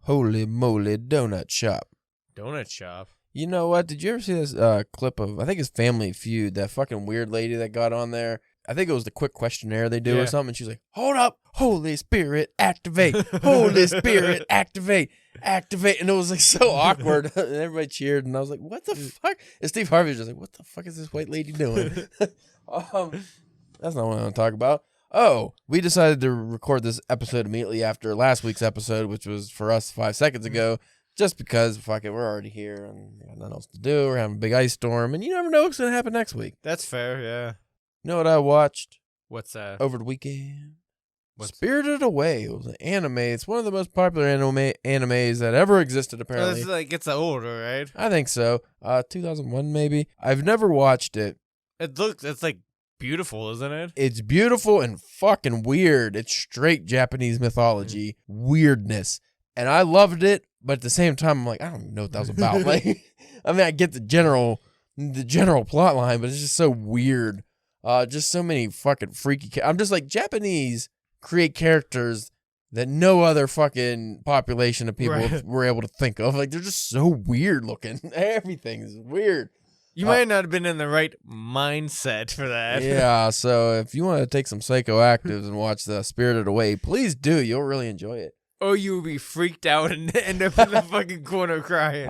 Holy moly donut shop. Donut shop. You know what? Did you ever see this clip of, I think it's Family Feud, that fucking weird lady that got on there? I think it was the quick questionnaire they do or something. She's like, hold up, Holy Spirit, activate. Holy Spirit, activate. Activate. And it was like so awkward. And everybody cheered. And I was like, what the fuck? And Steve Harvey was just like, what the fuck is this white lady doing? That's not what I want to talk about. Oh, we decided to record this episode immediately after last week's episode, which was for us 5 seconds ago. Just because, fuck it, we're already here and we got nothing else to do. We're having a big ice storm, and you never know what's going to happen next week. That's fair, yeah. You know what I watched? What's that? Over the weekend? Spirited Away. It was an anime. It's one of the most popular animes that ever existed, apparently. It's older, right? I think so. 2001, maybe. I've never watched it. It's like beautiful, isn't it? It's beautiful and fucking weird. It's straight Japanese mythology weirdness. And I loved it, but at the same time, I'm like, I don't even know what that was about. Like, I mean, I get the general plot line, but it's just so weird. Just so many fucking freaky. I'm just like, Japanese create characters that no other fucking population of people were able to think of. Like, they're just so weird looking. Everything is weird. You might not have been in the right mindset for that. Yeah, so if you want to take some psychoactives and watch the Spirited Away, please do. You'll really enjoy it. Or you will be freaked out and end up in the fucking corner crying.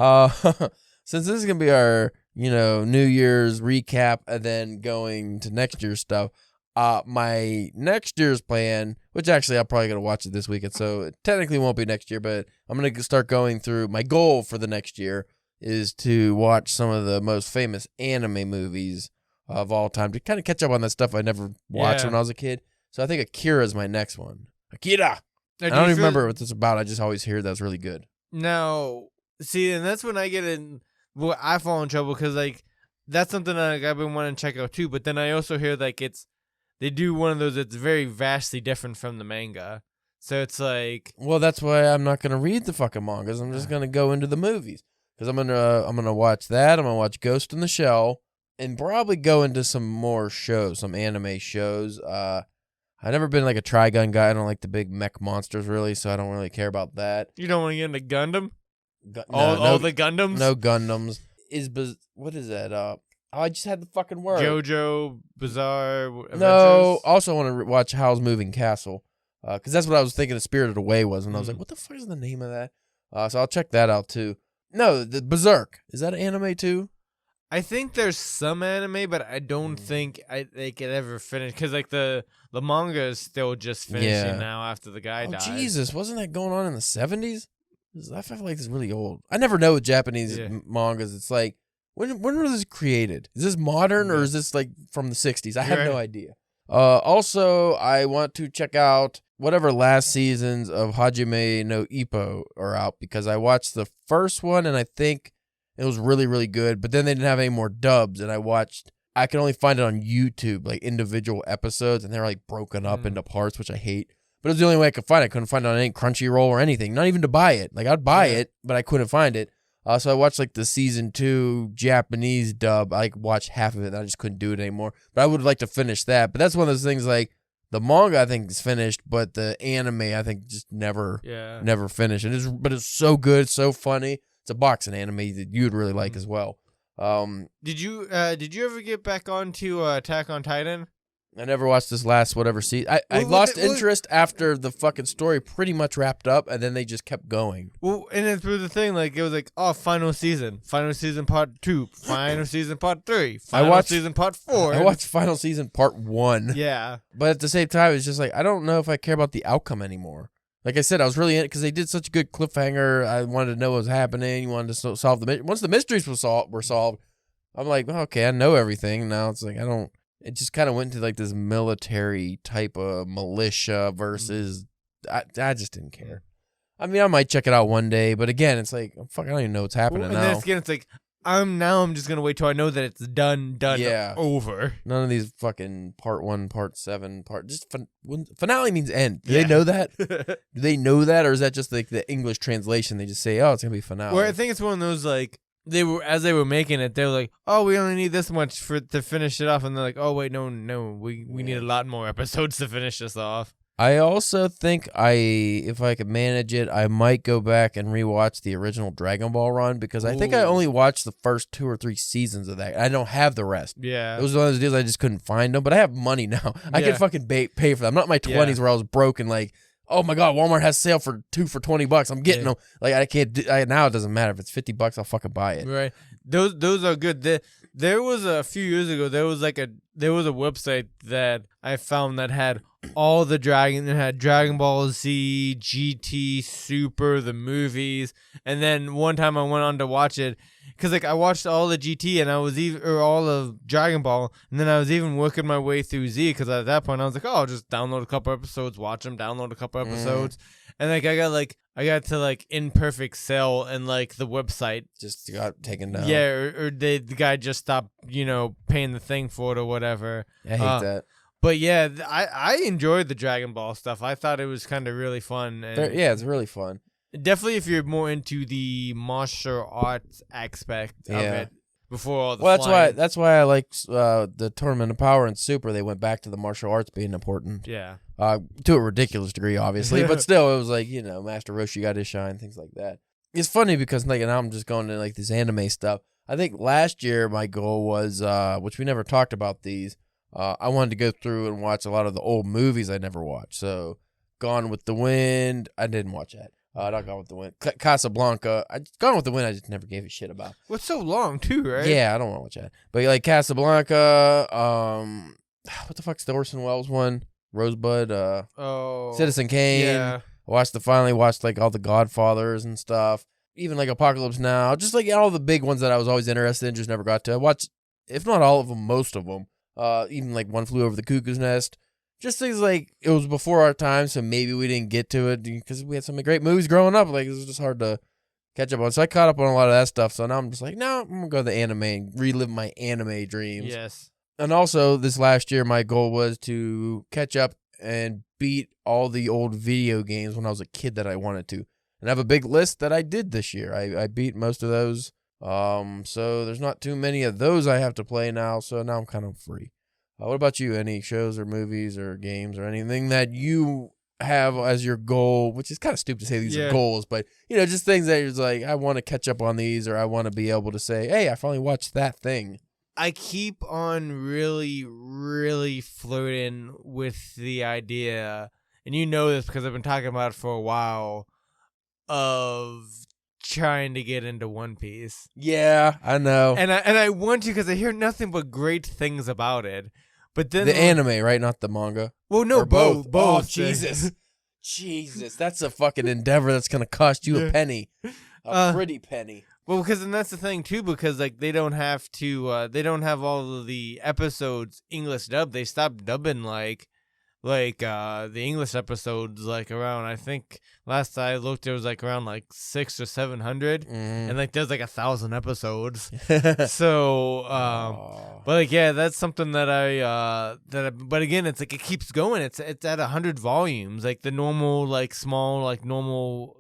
Since this is going to be our, New Year's recap and then going to next year's stuff, my next year's plan, which actually I'm probably going to watch it this weekend, so it technically won't be next year, but I'm going to start going through, my goal for the next year is to watch some of the most famous anime movies of all time to kind of catch up on that stuff I never watched when I was a kid. So I think Akira is my next one. Akira! I don't even remember what it's about. I just always hear that's really good. Now, see, and that's when I get in. Well, I fall in trouble because that's something that I've been wanting to check out too. But then I also hear they do one of those that's very vastly different from the manga. So it's like, well, that's why I'm not gonna read the fucking mangas. I'm just gonna go into the movies because I'm gonna watch that. I'm gonna watch Ghost in the Shell and probably go into some more shows, some anime shows. I've never been like a Trigun guy. I don't like the big mech monsters really, so I don't really care about that. You don't want to get into Gundam? All the Gundams? No Gundams. What is that? I just had the fucking word. JoJo Bizarre Adventures? No, also want to watch Howl's Moving Castle. Because that's what I was thinking of Spirited Away was, and I was like, what the fuck is the name of that? So I'll check that out too. No, the Berserk. Is that an anime too? I think there's some anime, but I don't think they could ever finish because the manga is still just finishing now after the guy died. Jesus, wasn't that going on in the 70s? I feel like it's really old. I never know with Japanese mangas. It's like when was this created? Is this modern or is this like from the 60s? I have no idea. Also, I want to check out whatever last seasons of Hajime no Ippo are out because I watched the first one and I think it was really, really good, but then they didn't have any more dubs, and I could only find it on YouTube, like individual episodes, and they're like broken up into parts, which I hate. But it was the only way I could find it. I couldn't find it on any Crunchyroll or anything, not even to buy it. Like, I'd buy it, but I couldn't find it. So I watched like the season 2 Japanese dub. I watched half of it, and I just couldn't do it anymore. But I would like to finish that. But that's one of those things like, the manga I think is finished, but the anime I think just never finished. But it's so good, so funny. It's a boxing anime that you'd really like as well. Did you ever get back onto Attack on Titan? I never watched this last whatever season. I lost interest after the fucking story pretty much wrapped up, and then they just kept going. Well, and it's the thing, like it was like, final season part 2, final season part 3, season part 4. I watched final season part 1. Yeah, but at the same time, it's just like I don't know if I care about the outcome anymore. Like I said, I was really in it because they did such a good cliffhanger. I wanted to know what was happening. You wanted to solve the mystery. Once the mysteries were solved, I'm like, okay, I know everything. Now it's like it just kind of went into like this military type of militia versus. I just didn't care. I mean, I might check it out one day, but again, it's like, fuck, I don't even know what's happening now. And then it's like, I'm just gonna wait till I know that it's done, over. None of these fucking part 1, part 7, finale means end. Do they know that? Do they know that, or is that just like the English translation? They just say, oh, it's gonna be finale. Well, I think it's one of those like as they were making it, they were like, oh, we only need this much to finish it off, and they're like, oh wait, no, we need a lot more episodes to finish this off. I also think if I could manage it, I might go back and rewatch the original Dragon Ball run because I think I only watched the first 2 or 3 seasons of that. I don't have the rest. Yeah. It was one of those deals I just couldn't find them, but I have money now. I can fucking pay for them. I'm not in my 20s where I was broken like, oh my God, Walmart has sale for 2 for $20. I'm getting them. Like I can't now it doesn't matter if it's $50, I'll fucking buy it. Right. Those are good. There was a few years ago, there was a website that I found that had all the It had Dragon Ball Z, GT, Super, the movies, and then one time I went on to watch it because like I watched all the GT and all of Dragon Ball, and then I was even working my way through Z because at that point I was like, oh, I'll just download a couple episodes, watch them, download a couple episodes, and like I got to like Imperfect Cell and like the website just got taken down. Yeah, or the guy just stopped, paying the thing for it or whatever. I hate that. But yeah, I enjoyed the Dragon Ball stuff. I thought it was kind of really fun. And it's really fun. Definitely if you're more into the martial arts aspect of it before all the that's why I like the Tournament of Power and Super. They went back to the martial arts being important. Yeah. To a ridiculous degree, obviously. But still, it was like, Master Roshi got his shine, things like that. It's funny because like now I'm just going to like this anime stuff. I think last year my goal was, which we never talked about these, I wanted to go through and watch a lot of the old movies I never watched. So, Gone with the Wind, I didn't watch that. Not Gone with the Wind. Casablanca, Gone with the Wind, I just never gave a shit about. What's so long too, right? Yeah, I don't want to watch that. But like Casablanca, what the fuck's the Orson Welles one? Rosebud, Citizen Kane. Yeah. Finally watched like all the Godfathers and stuff. Even like Apocalypse Now, just like all the big ones that I was always interested in, just never got to. I watched, if not all of them, most of them. Even like One Flew Over the Cuckoo's Nest. Just things like it was before our time, so maybe we didn't get to it because we had so many great movies growing up. Like it was just hard to catch up on. So I caught up on a lot of that stuff. So now I'm just like, no, I'm gonna go to the anime and relive my anime dreams. Yes. And also this last year, my goal was to catch up and beat all the old video games when I was a kid that I wanted to. And I have a big list that I did this year. I beat most of those. So there's not too many of those I have to play now. So now I'm kind of free. What about you? Any shows or movies or games or anything that you have as your goal, which is kind of stupid to say these are goals, but, just things that you're like, I want to catch up on these or I want to be able to say, hey, I finally watched that thing. I keep on really, really flirting with the idea, and you know this because I've been talking about it for a while, of trying to get into One Piece. Yeah, I know. And I want to because I hear nothing but great things about it. But then the anime, right? Not the manga. Well, no, both. Oh, Jesus. Jesus, that's a fucking endeavor that's going to cost you a penny. A pretty penny. Well, because and that's the thing too, because like they don't have to, they don't have all of the episodes English dubbed. They stopped dubbing like the English episodes like around. I think last I looked, there was like around like 600 or 700, and like there's like 1,000 episodes. So, but like that's something that but again, it's like it keeps going. It's at 100 volumes, like the normal like small like normal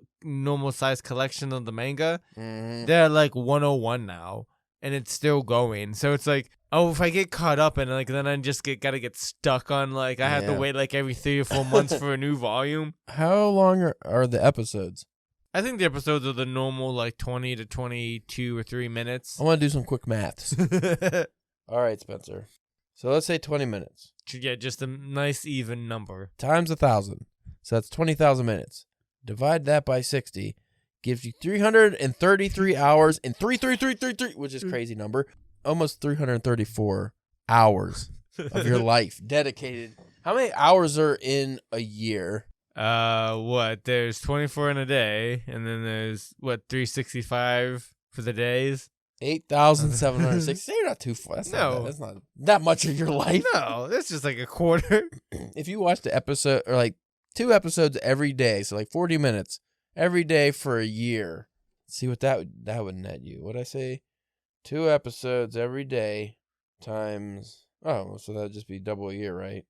size collection of the manga. They're at like 101 now, and it's still going. So it's like, oh, if I get caught up and like then I just gotta get stuck on like I have to wait like every 3 or 4 months for a new volume. How long are the episodes? I think the episodes are the normal like 20 to 22 or 3 minutes. I want to do some quick maths. All right, Spencer. So let's say 20 minutes. Yeah, just a nice even number. Times 1,000. So that's 20,000 minutes. Divide that by 60. Gives you 333 hours and 33333, which is a crazy number. Almost 334 hours of your life dedicated. How many hours are in a year? What? There's 24 in a day, and then there's 365 for the days. 8,760. You're not too far. That's not that much of your life. No, that's just like a quarter. If you watch the episode or like 2 episodes every day, so like 40 minutes every day for a year. See what that would net you. What'd I say? 2 episodes every day times, so that'd just be double a year, right?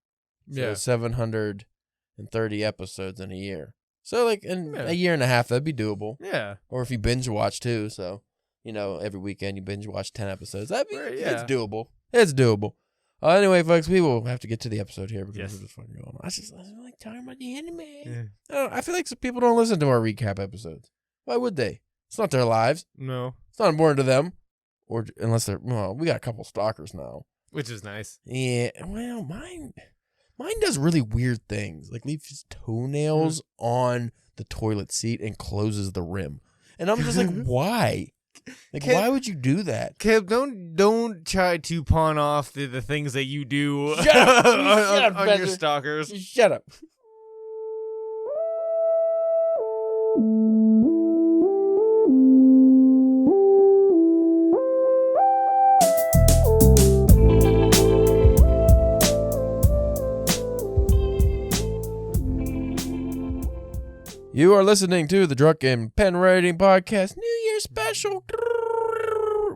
So yeah. 730 episodes in a year. So like in a year and a half, that'd be doable. Yeah. Or if you binge watch too, so every weekend you binge watch 10 episodes. That'd be it's doable. It's doable. Anyway, folks, we will have to get to the episode here because we're just fucking going on. I was like talking about the anime. Yeah. I feel like some people don't listen to our recap episodes. Why would they? It's not their lives. No. It's not important to them. Or unless they're, well, we got a couple stalkers now. Which is nice. Yeah. Well, mine does really weird things. Like leaves his toenails on the toilet seat and closes the rim. And I'm just like, why? Like, why would you do that? Caleb, don't try to pawn off the things that you do Shut up. on your stalkers. Shut up. You are listening to the Drunken Pen Writing Podcast New Year's special.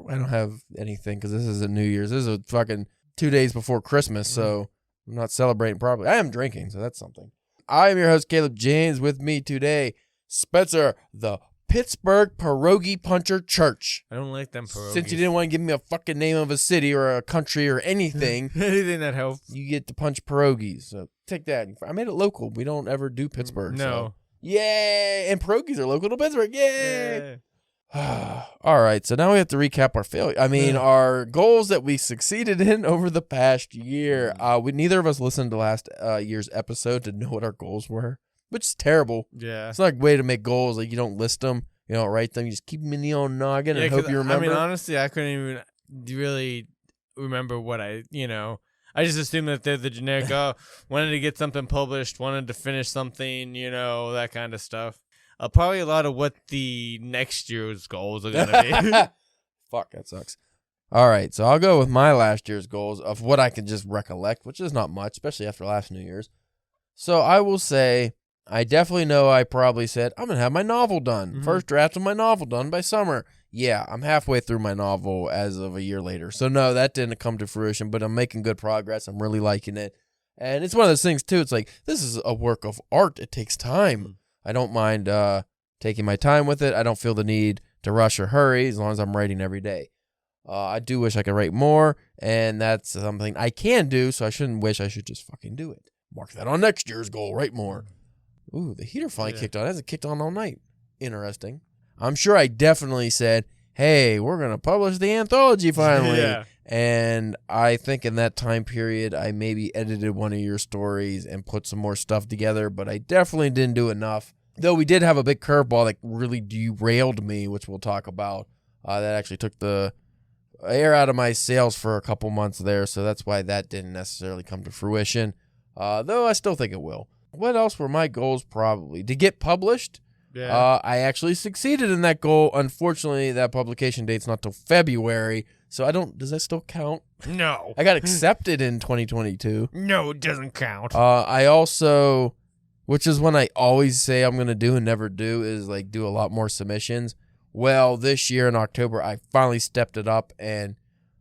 I don't have anything because this isn't New Year's. This is a fucking 2 days before Christmas, so I'm not celebrating properly. I am drinking, so that's something. I am your host, Caleb James. With me today, Spencer, the Pittsburgh Pierogi Puncher Church. I don't like them pierogies. Since you didn't want to give me a fucking name of a city or a country or anything. Anything that helps. You get to punch pierogies. So take that. I made it local. We don't ever do Pittsburgh. No. So. Yay! And pierogies are local to Pittsburgh. Yay! All right, so now we have to recap our failure. I mean, our goals that we succeeded in over the past year. Neither of us listened to last year's episode to know what our goals were, which is terrible. Yeah, it's not a way to make goals. Like you don't list them, you don't write them. You just keep them in the old noggin and hope you remember. I mean, honestly, I couldn't even really remember what I just assumed that they're the generic, wanted to get something published, wanted to finish something, that kind of stuff. Probably a lot of what the next year's goals are going to be. Fuck, that sucks. All right, so I'll go with my last year's goals of what I can just recollect, which is not much, especially after last New Year's. So I will say, I definitely know I probably said, I'm going to have my novel done. Mm-hmm. First draft of my novel done by summer. Yeah, I'm halfway through my novel as of a year later. So no, that didn't come to fruition, but I'm making good progress. I'm really liking it. And it's one of those things, too. It's like, this is a work of art. It takes time. I don't mind taking my time with it. I don't feel the need to rush or hurry as long as I'm writing every day. I do wish I could write more, and that's something I can do, so I shouldn't wish. I should just fucking do it. Mark that on next year's goal. Write more. Ooh, the heater finally kicked on. It hasn't kicked on all night. Interesting. I'm sure I definitely said, hey, we're going to publish the anthology finally. Yeah. And I think in that time period, I maybe edited one of your stories and put some more stuff together, but I definitely didn't do enough. Though we did have a big curveball that really derailed me, which we'll talk about. That actually took the air out of my sails for a couple months there, so that's why that didn't necessarily come to fruition. Though I still think it will. What else were my goals probably? To get published. Yeah. I actually succeeded in that goal. Unfortunately, that publication date's not till February, so does that still count? No. I got accepted in 2022. No, it doesn't count. I also, which is when I always say I'm going to do and never do, is like do a lot more submissions. Well, this year in October, I finally stepped it up, and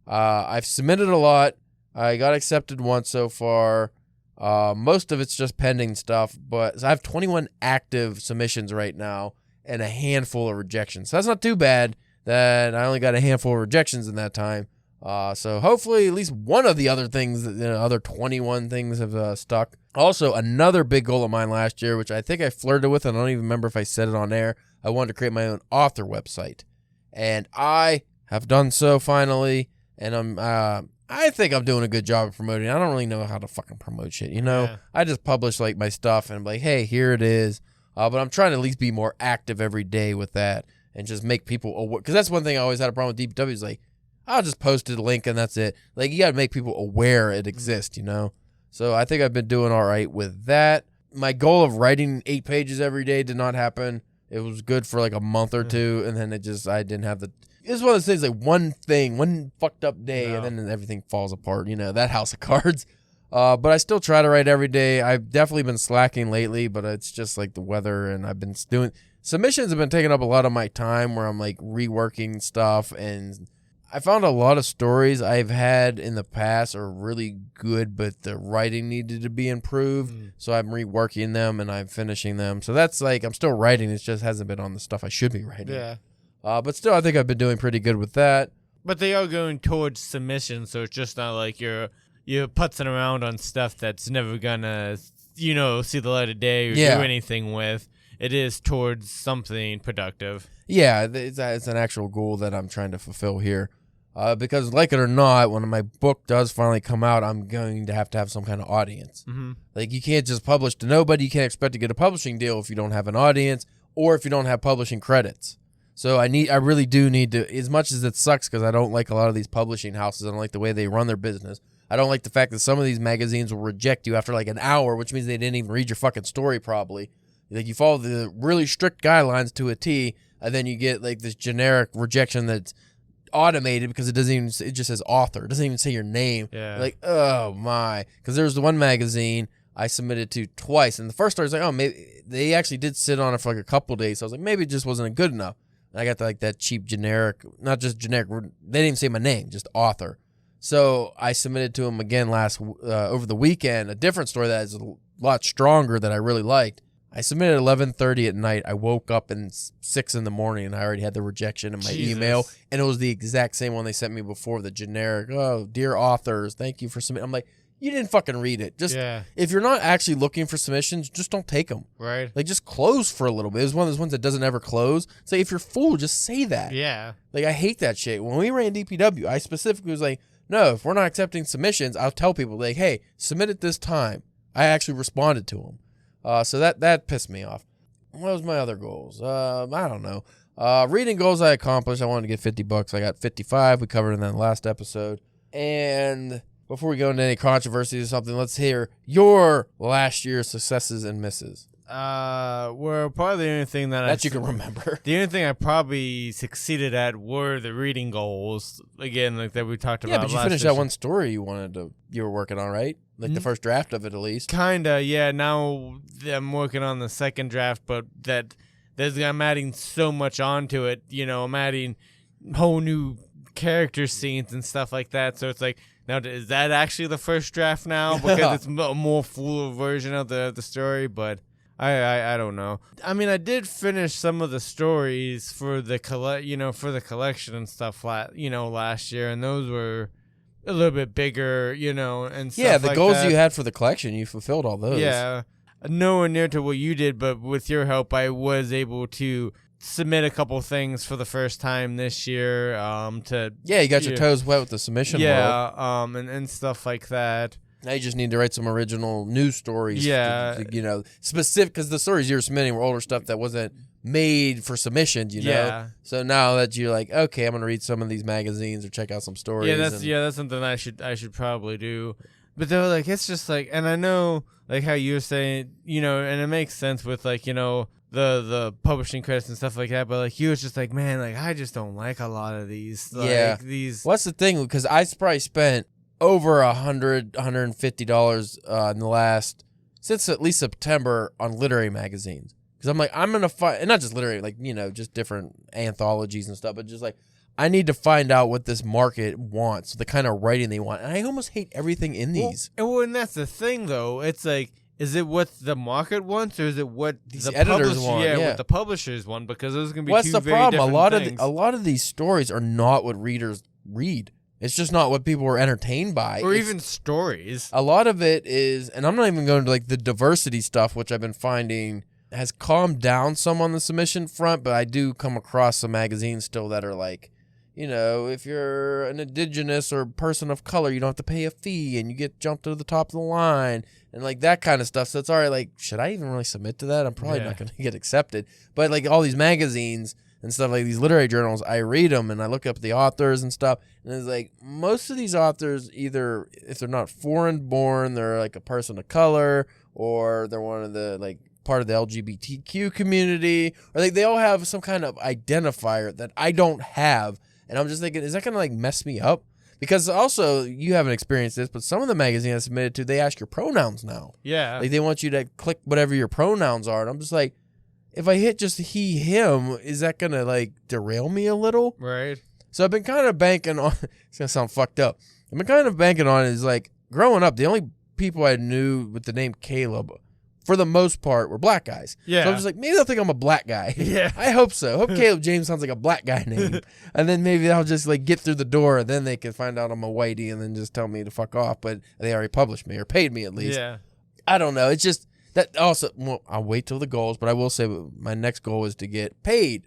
I've submitted a lot. I got accepted once so far. Most of it's just pending stuff, but I have 21 active submissions right now and a handful of rejections. So that's not too bad that I only got a handful of rejections in that time. So hopefully at least one of the other things, other 21 things have stuck. Also, another big goal of mine last year, which I think I flirted with, and I don't even remember if I said it on air, I wanted to create my own author website. And I have done so finally, and I think I'm doing a good job of promoting. I don't really know how to fucking promote shit, Yeah. I just publish like my stuff and I'm like, hey, here it is. But I'm trying to at least be more active every day with that and just make people aware. Because that's one thing I always had a problem with DPW is like, I'll just post a link and that's it. Like, you got to make people aware it exists, So I think I've been doing all right with that. My goal of writing 8 pages every day did not happen. It was good for like a month or two, and then I didn't have the... It's one of those things, like one fucked up day, and then everything falls apart, that house of cards. But I still try to write every day. I've definitely been slacking lately, but it's just like the weather, and I've been doing... Submissions have been taking up a lot of my time where I'm like reworking stuff, and I found a lot of stories I've had in the past are really good, but the writing needed to be improved. So I'm reworking them, and I'm finishing them. So that's like, I'm still writing. It just hasn't been on the stuff I should be writing. Yeah. But still, I think I've been doing pretty good with that. But they are going towards submission, so it's just not like you're you're putzing around on stuff that's never gonna, see the light of day or do anything with. It is towards something productive. Yeah, it's an actual goal that I'm trying to fulfill here. Because like it or not, when my book does finally come out, I'm going to have some kind of audience. Mm-hmm. Like, you can't just publish to nobody. You can't expect to get a publishing deal if you don't have an audience or if you don't have publishing credits. So I really do need to, as much as it sucks because I don't like a lot of these publishing houses. I don't like the way they run their business. I don't like the fact that some of these magazines will reject you after like an hour, which means they didn't even read your fucking story probably. Like, you follow the really strict guidelines to a T, and then you get like this generic rejection that's automated because it just says author. It doesn't even say your name. Yeah. Like, oh my. Because there was the one magazine I submitted to twice, and the first story was like, oh, maybe they actually did sit on it for like a couple days. So I was like, maybe it just wasn't good enough. And I got that cheap generic, not just generic, they didn't even say my name, just author. So I submitted to him again over the weekend, a different story that is a lot stronger that I really liked. I submitted at 11:30 at night. I woke up at 6 in the morning, and I already had the rejection in my email. And it was the exact same one they sent me before, the generic, oh, dear authors, thank you for submitting. I'm like, you didn't fucking read it. If you're not actually looking for submissions, just don't take them. Right. Like, just close for a little bit. It was one of those ones that doesn't ever close. So if you're full, just say that. Yeah. Like, I hate that shit. When we ran DPW, I specifically was like, no, if we're not accepting submissions, I'll tell people, like, hey, submit at this time. I actually responded to them. So that pissed me off. What was my other goals? I don't know. Reading goals I accomplished. I wanted to get $50. I got 55. We covered in that last episode. And before we go into any controversies or something, let's hear your last year's successes and misses. Well, probably the only thing that you can remember. The only thing I probably succeeded at were the reading goals. Again, like that we talked about. Yeah, but you finished that one story you were working on, right? Like the first draft of it, at least. Kinda, yeah. Now I'm working on the second draft, but I'm adding so much onto it. I'm adding whole new character scenes and stuff like that. So it's like, now is that actually the first draft now? Because it's a more full version of the story, but I don't know. I mean, I did finish some of the stories for the collection and stuff last year, and those were a little bit bigger, and stuff the like goals that. you had for the collection, you fulfilled all those. Yeah, nowhere near to what you did, but with your help, I was able to submit a couple things for the first time this year. You got your toes wet with the submission. Yeah, and stuff like that. Now you just need to write some original news stories. Yeah. Specific, because the stories you were submitting were older stuff that wasn't made for submissions, Yeah. So now that you're like, okay, I'm going to read some of these magazines or check out some stories. Yeah, that's something I should probably do. But though, like, it's just like, and I know, like, how you were saying, and it makes sense with, like, the publishing credits and stuff like that, but, like, you was just like, man, like, I just don't like a lot of these. Like, these. What's the thing? Because I probably spent over $150 in the last, since at least September, on literary magazines. Because I'm like, I'm going to find, and not just literary, like, just different anthologies and stuff, but just like, I need to find out what this market wants, the kind of writing they want. And I almost hate everything in these. And that's the thing, though. It's like, is it what the market wants, or is it what these editors want? Yeah, what the publishers want, because those are going to be What's two the very problem? different things. A lot of these stories are not what readers read. It's just not what people are entertained by. Or even stories. A lot of it is, and I'm not even going to like the diversity stuff, which I've been finding has calmed down some on the submission front, but I do come across some magazines still that are like, if you're an indigenous or person of color, you don't have to pay a fee and you get jumped to the top of the line and like that kind of stuff. So it's all right. Like, should I even really submit to that? I'm probably not going to get accepted. But like all these magazines and stuff, like these literary journals, I read them and I look up the authors and stuff. And it's like most of these authors, either if they're not foreign born, they're like a person of color, or they're one of the like part of the LGBTQ community, or like they all have some kind of identifier that I don't have. And I'm just thinking, is that going to like mess me up? Because also, you haven't experienced this, but some of the magazines I submitted to, they ask your pronouns now. Yeah. Like they want you to click whatever your pronouns are. And I'm just like, if I hit just he, him, is that going to like derail me a little? Right. So I've been kind of banking on, it's going to sound fucked up. I've been kind of banking on is like growing up, the only people I knew with the name Caleb for the most part, were black guys. Yeah. So I'm just like, maybe they'll think I'm a black guy. Yeah. I hope so. I hope Caleb James sounds like a black guy name. And then maybe I'll just like get through the door, and then they can find out I'm a whitey and then just tell me to fuck off. But they already published me or paid me at least. Yeah. I don't know. It's just that also, well, I'll wait till the goals, but I will say my next goal is to get paid.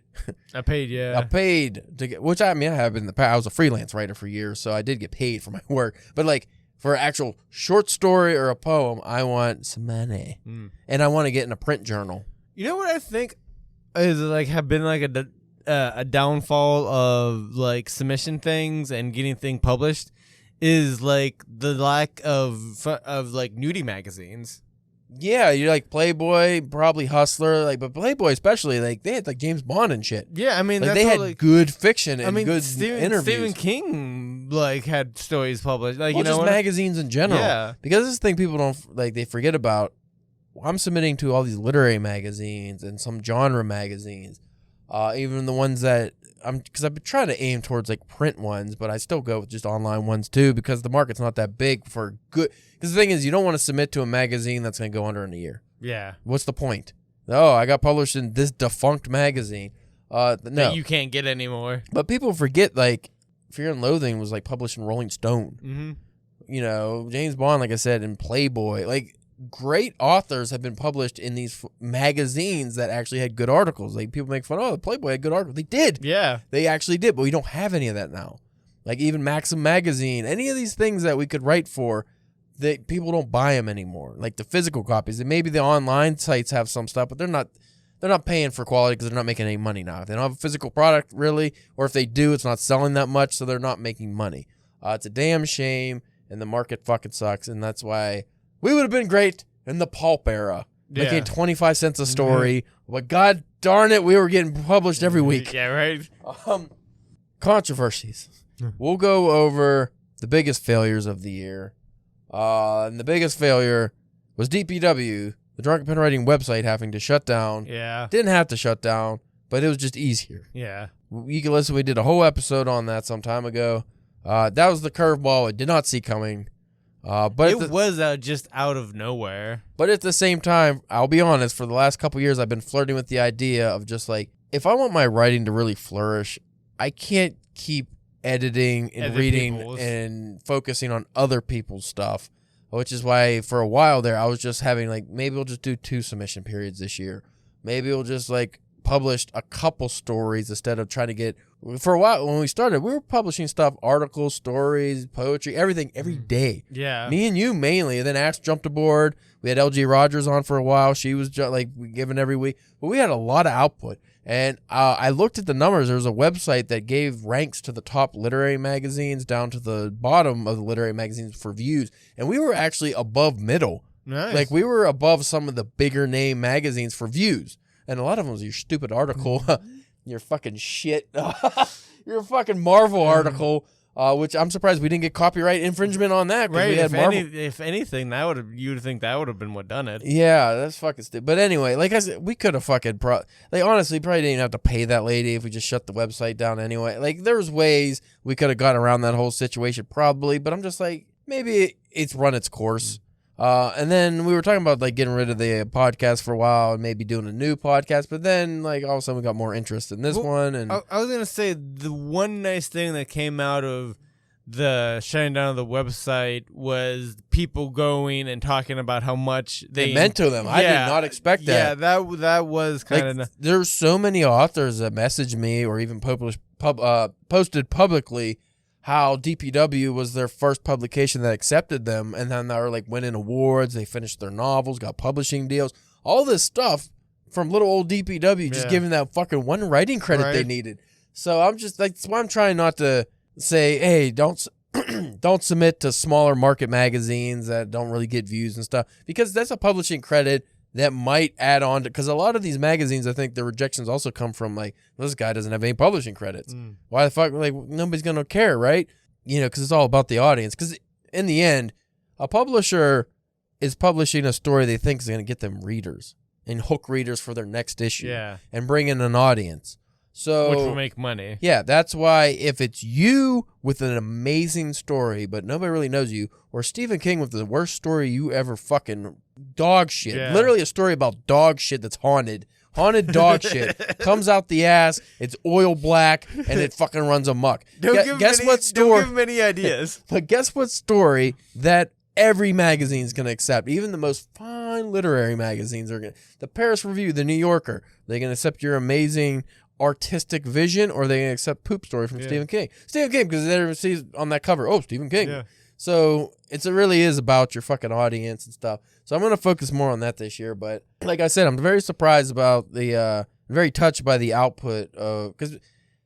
I paid, yeah. I paid to get, which I mean, I have in the past. I was a freelance writer for years, so I did get paid for my work. But like for an actual short story or a poem, I want some money, and I want to get in a print journal. You know what I think is like have been like a downfall of like submission things and getting things published is like the lack of like nudie magazines. Yeah, you're like Playboy, probably Hustler, like, but Playboy especially, like they had like James Bond and shit. Yeah, I mean, like, that's they had like, good fiction and good interviews. Stephen King like had stories published, like well, you know, just magazines in general. Yeah, because this thing people don't like, they forget about. I'm submitting to all these literary magazines and some genre magazines, even the ones that because I've been trying to aim towards like print ones, but I still go with just online ones too because the market's not that big for good. Because the thing is, you don't want to submit to a magazine that's going to go under in a year. Yeah. What's the point? Oh, I got published in this defunct magazine. No, that you can't get anymore. But people forget like Fear and Loathing was like published in Rolling Stone. Mm-hmm. You know, James Bond, like I said, in Playboy, like. Great authors have been published in these magazines that actually had good articles. Like people make fun, oh, the Playboy had good articles. They did. Yeah. They actually did, but we don't have any of that now. Like even Maxim Magazine, any of these things that we could write for, people don't buy them anymore. Like the physical copies. And maybe the online sites have some stuff, but they're not paying for quality because they're not making any money now. If they don't have a physical product really, or if they do, it's not selling that much, so they're not making money. It's a damn shame, and the market fucking sucks, and that's why we would have been great in the pulp era, making 25 cents a story. But god darn it, we were getting published every week. Yeah, right. Controversies. We'll go over the biggest failures of the year. And the biggest failure was DPW, the Drunken Pen Writing website, having to shut down. Yeah. Didn't have to shut down, but it was just easier. Yeah. You can listen. We did a whole episode on that some time ago. That was the curveball I did not see coming. But it was just out of nowhere. But at the same time, I'll be honest, for the last couple years, I've been flirting with the idea of just like, if I want my writing to really flourish, I can't keep editing and reading and focusing on other people's stuff, which is why for a while there, I was just having like, maybe we'll just do 2 submission periods this year. Maybe we'll just like publish a couple stories instead of trying to get. For a while, when we started, we were publishing stuff, articles, stories, poetry, everything, every day. Yeah. Me and you mainly. And then Axe jumped aboard. We had LG Rogers on for a while. She was like giving every week. But we had a lot of output. And I looked at the numbers. There was a website that gave ranks to the top literary magazines down to the bottom of the literary magazines for views. And we were actually above middle. Nice. Like we were above some of the bigger name magazines for views. And a lot of them was your stupid article. Your fucking shit. Your fucking Marvel article, which I'm surprised we didn't get copyright infringement on that. Right. We had If anything, you'd think that would have been what done it. Yeah, that's fucking stupid. But anyway, like I said, we could have fucking honestly probably didn't even have to pay that lady if we just shut the website down anyway. Like there was ways we could have gotten around that whole situation probably, but I'm just like, maybe it's run its course. And then we were talking about like getting rid of the podcast for a while and maybe doing a new podcast, but then like all of a sudden we got more interest in this one. And I was gonna say the one nice thing that came out of the shutting down of the website was people going and talking about how much they meant to them. I did not expect that. Yeah, that was kind of. There's so many authors that messaged me or even posted publicly how DPW was their first publication that accepted them, and then they were like winning awards, they finished their novels, got publishing deals, all this stuff from little old DPW, just giving that fucking one writing credit they needed. So I'm just like, that's why I'm trying not to say, hey, don't submit to smaller market magazines that don't really get views and stuff, because that's a publishing credit that might add on to, because a lot of these magazines, I think the rejections also come from like, this guy doesn't have any publishing credits. Why the fuck? Like, nobody's going to care, right? You know, because it's all about the audience. Because in the end, a publisher is publishing a story they think is going to get them readers and hook readers for their next issue and bring in an audience. So, which will make money. Yeah, that's why if it's you with an amazing story, but nobody really knows you, or Stephen King with the worst story you ever fucking dog shit, literally a story about dog shit that's haunted dog shit, comes out the ass, it's oil black, and it fucking runs amok. Don't give him any ideas. But guess what story that every magazine's going to accept, even the most fine literary magazines are going to, the Paris Review, the New Yorker, they're going to accept your amazing artistic vision, or they accept poop story from Stephen King. Stephen King, because everyone sees on that cover, oh, Stephen King. Yeah. So it really is about your fucking audience and stuff. So I'm going to focus more on that this year. But like I said, I'm very surprised about very touched by the output because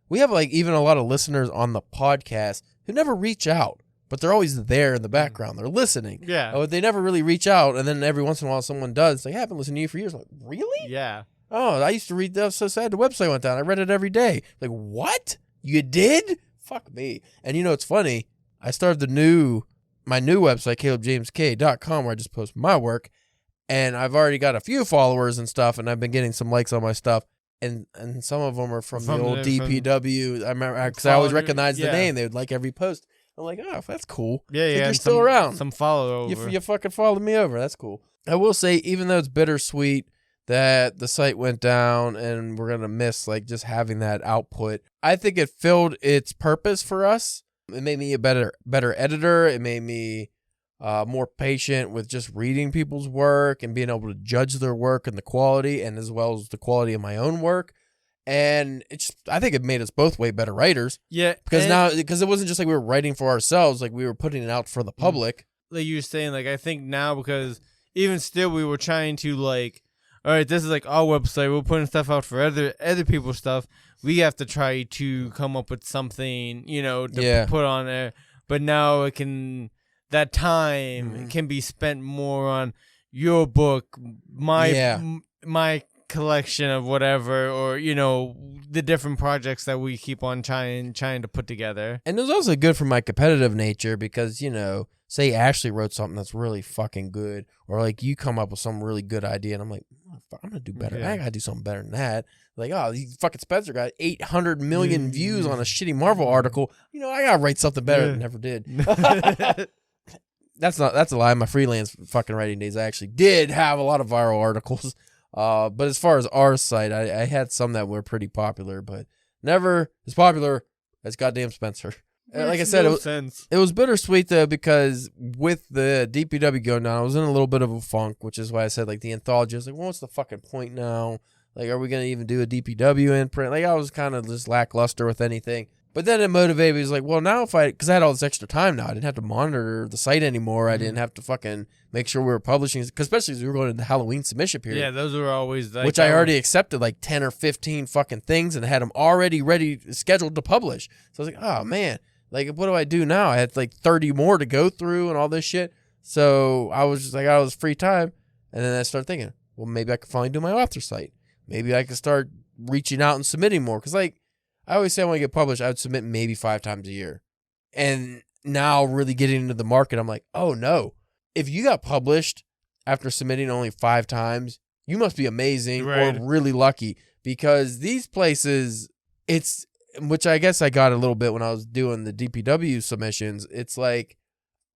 we have like even a lot of listeners on the podcast who never reach out, but they're always there in the background. They're listening. Yeah. They never really reach out. And then every once in a while someone does. It's like, hey, I haven't listened to you for years. I'm like, really? Yeah. Oh, I used to read that. So sad the website went down. I read it every day. Like, what? You did? Fuck me. And you know, it's funny. I started my new website, calebjameskk.com, where I just post my work. And I've already got a few followers and stuff. And I've been getting some likes on my stuff. And some of them are from the old DPW. I remember because I always recognize the name. They would like every post. I'm like, oh, that's cool. Yeah, yeah. You're still around. Some follow over. You fucking followed me over. That's cool. I will say, even though it's bittersweet that the site went down and we're going to miss like just having that output, I think it filled its purpose for us. It made me a better editor. It made me more patient with just reading people's work and being able to judge their work and the quality, and as well as the quality of my own work. And I think it made us both way better writers. Yeah. Because it wasn't just like we were writing for ourselves, like we were putting it out for the public. Like you were saying, like I think now, because even still we were trying to like, all right, this is like our website. We're putting stuff out for other people's stuff. We have to try to come up with something, to put on there. But now that time can be spent more on your book, my collection of whatever, or the different projects that we keep on trying to put together. And it was also good for my competitive nature because say Ashley wrote something that's really fucking good, or like you come up with some really good idea, and I'm like, I'm gonna do better. I gotta do something better than that. Like, oh, fucking Spencer got 800 million views on a shitty Marvel article. I gotta write something better. Never did. That's a lie. My freelance fucking writing days, I actually did have a lot of viral articles. But as far as our site, I had some that were pretty popular, but never as popular as goddamn Spencer. Like I said, it was bittersweet though, because with the DPW going down, I was in a little bit of a funk, which is why I said like the anthology. I was like, well, what's the fucking point now? Like, are we gonna even do a DPW imprint? Like, I was kind of just lackluster with anything. But then it motivated me. It was like, well, now because I had all this extra time now, I didn't have to monitor the site anymore. I didn't have to fucking make sure we were publishing, because especially as we were going into the Halloween submission period. Yeah, those were always like, which I already accepted like 10 or 15 fucking things and had them already ready, scheduled to publish. So I was like, oh man, like what do I do now? I had like 30 more to go through and all this shit. So I was just like, I was free time, and then I started thinking, well, maybe I could finally do my author site. Maybe I could start reaching out and submitting more, because like I always say, when I get published, I would submit maybe 5 times a year. And now really getting into the market, I'm like, oh no. If you got published after submitting only 5 times, you must be amazing or really lucky, because these places, which I guess I got a little bit when I was doing the DPW submissions, it's like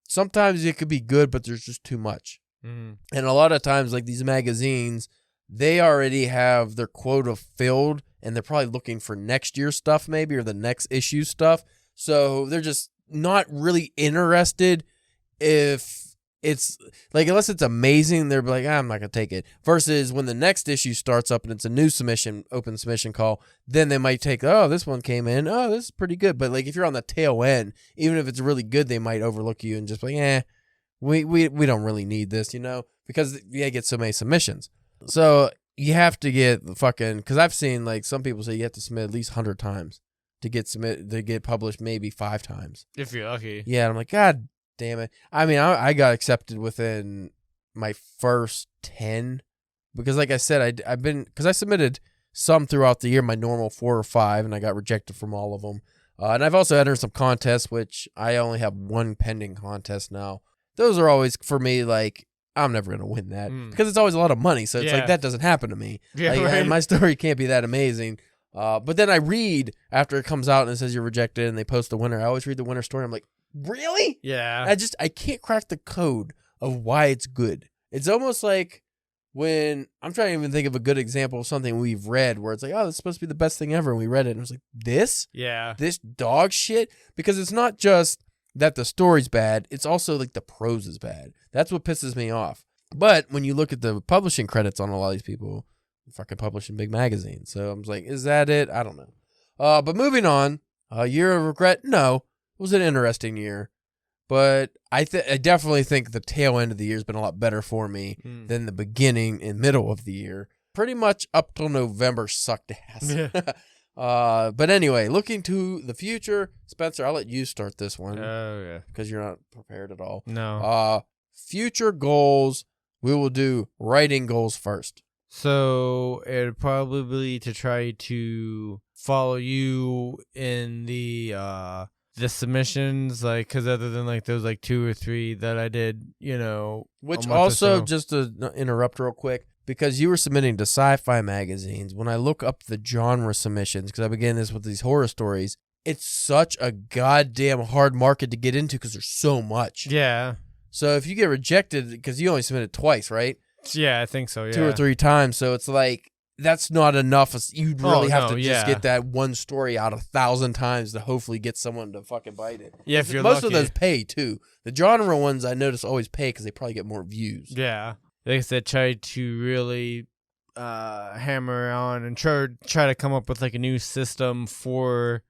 sometimes it could be good, but there's just too much. And a lot of times, like these magazines, they already have their quota filled, and they're probably looking for next year's stuff maybe, or the next issue stuff. So they're just not really interested if it's like, unless it's amazing, they're like, I'm not going to take it. Versus when the next issue starts up and it's a new open submission call, then they might take, oh, this one came in. Oh, this is pretty good. But like if you're on the tail end, even if it's really good, they might overlook you and just be like, we don't really need this, because you get so many submissions. So you have to get the fucking, because I've seen like some people say you have to submit at least 100 times to get published, maybe 5 times if you're lucky. Yeah, I'm like, God damn it. I mean, I got accepted within my first 10, because like I said, because I submitted some throughout the year, my normal 4 or 5, and I got rejected from all of them. And I've also entered some contests, which I only have 1 pending contest now. Those are always for me like, I'm never going to win that because it's always a lot of money. So it's like, that doesn't happen to me. Yeah, like, my story can't be that amazing. But then I read after it comes out and it says you're rejected and they post the winner. I always read the winner story. I'm like, really? Yeah. I can't crack the code of why it's good. It's almost like when I'm trying to even think of a good example of something we've read where it's like, oh, this is supposed to be the best thing ever. And we read it and it was like, this? Yeah. This dog shit? Because it's not just that the story's bad. It's also like the prose is bad. That's what pisses me off. But when you look at the publishing credits on a lot of these people, fucking publishing big magazines. So I'm like, is that it? I don't know. But moving on, year of regret? No. It was an interesting year. But I definitely think the tail end of the year has been a lot better for me than the beginning and middle of the year. Pretty much up till November sucked ass. But anyway, looking to the future, Spencer, I'll let you start this one. Oh, yeah. Because you're not prepared at all. No. Future goals, we will do writing goals first. So it'd probably be to try to follow you in the submissions, like, because other than like those like 2 or 3 that I did, Which also, just to interrupt real quick, because you were submitting to sci-fi magazines, when I look up the genre submissions, because I began this with these horror stories, it's such a goddamn hard market to get into because there's so much. Yeah. So if you get rejected, because you only submitted twice, right? Yeah, I think so, yeah. 2 or 3 times, so it's like, that's not enough. You'd really have to just get that one story out 1,000 times to hopefully get someone to fucking bite it. Yeah, if you're Most lucky. of those pay, too. The genre ones, I notice, always pay because they probably get more views. Yeah. Like I said, try to really hammer on and try to come up with like a new system for